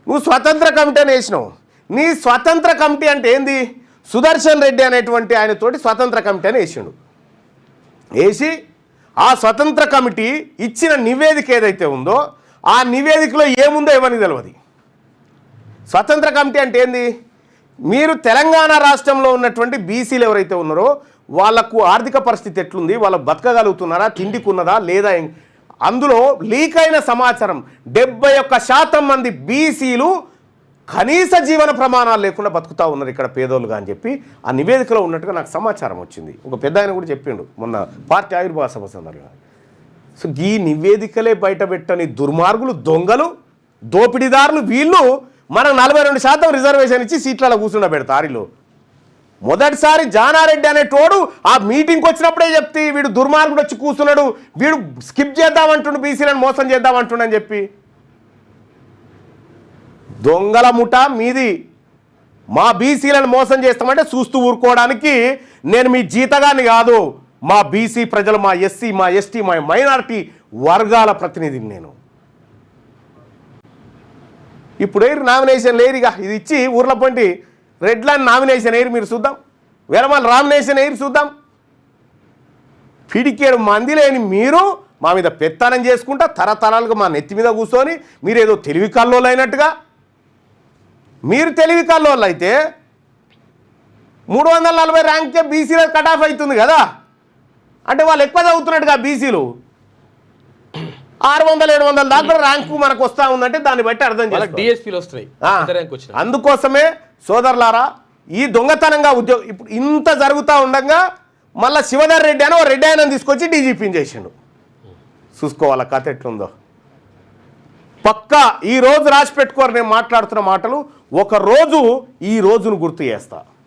నువ్వు స్వతంత్ర కమిటీ అని వేసినావు. నీ స్వతంత్ర కమిటీ అంటే ఏంది? సుదర్శన్ రెడ్డి అనేటువంటి ఆయనతోటి స్వతంత్ర కమిటీ అని వేసి ఆ స్వతంత్ర కమిటీ ఇచ్చిన నివేదిక ఏదైతే ఉందో ఆ నివేదికలో ఏముందో ఎవరికి తెలియదు. స్వతంత్ర కమిటీ అంటే ఏంది? మీరు తెలంగాణ రాష్ట్రంలో ఉన్నటువంటి బీసీలు ఎవరైతే ఉన్నారో వాళ్లకు ఆర్థిక పరిస్థితి ఎట్లుంది, వాళ్ళు బతకగలుగుతున్నారా, తిండికి ఉన్నదా లేదా, అందులో లీక్ అయిన సమాచారం 71% మంది బీసీలు కనీస జీవన ప్రమాణాలు లేకుండా బతుకుతూ ఉన్నారు ఇక్కడ పేదోళ్ళుగా అని చెప్పి ఆ నివేదికలో ఉన్నట్టుగా నాకు సమాచారం వచ్చింది. ఒక పెద్ద ఆయన కూడా చెప్పిండు మొన్న పార్టీ ఆవిర్భావ సభ సందర్భంగా. సో ఈ నివేదికలే బయటపెట్టని దుర్మార్గులు, దొంగలు, దోపిడీదారులు వీళ్ళు మనం 42% రిజర్వేషన్ ఇచ్చి సీట్లలో కూర్చుండబెడతారు. మొదటిసారి జానారెడ్డి అనేటోడు ఆ మీటింగ్కి వచ్చినప్పుడే చెప్తే వీడు దుర్మార్గుడు వచ్చి కూర్చున్నాడు, వీడు స్కిప్ చేద్దామంటుండు, బీసీలను మోసం చేద్దామంటుండని చెప్పి. దొంగల ముఠా మీది. మా బీసీలను మోసం చేస్తామంటే చూస్తూ ఊరుకోవడానికి నేను మీ జీతగాన్ని కాదు, మా బీసీ ప్రజలు, మా ఎస్సీ, మా ఎస్టీ, మా మైనారిటీ వర్గాల ప్రతినిధిని నేను. ఇప్పుడు నామినేషన్ లేరుగా, ఇది ఇచ్చి ఊర్ల పంటి రెడ్ లైన్ నామినేషన్ ఎయిర్ మీరు చూద్దాం, వేరమాల నామినేషన్ ఎయిర్ చూద్దాం. పిడికేడు మంది లేని మీరు మా మీద పెత్తనం చేసుకుంటా తరతరాలుగా మా నెత్తి మీద కూర్చొని మీరేదో తెలివి కల్లోళ్ళు అయినట్టుగా. మీరు తెలివి కల్లోళ్ళు అయితే 340 ర్యాంకే బీసీలో కట్ ఆఫ్ అవుతుంది కదా, అంటే వాళ్ళు ఎక్కువ చదువుతున్నట్టుగా బీసీలు 600-700 దాకా ర్యాంకు మనకు వస్తూ ఉందంటే దాన్ని బట్టి అర్థం చేసుకోవాలి. అందుకోసమే సోదరులారా ఈ దొంగతనంగా ఉద్యోగం ఇప్పుడు ఇంత జరుగుతూ ఉండగా మళ్ళీ శివధర్ రెడ్డి అని ఓ రెడ్డి ఆయన తీసుకొచ్చి డీజీపీని చేసిండు. చూసుకోవాల కథ ఎట్లుందో. పక్కా ఈ రోజు రాసి పెట్టుకోరు నేను మాట్లాడుతున్న మాటలు, ఒక రోజు ఈ రోజును గుర్తు చేస్తా.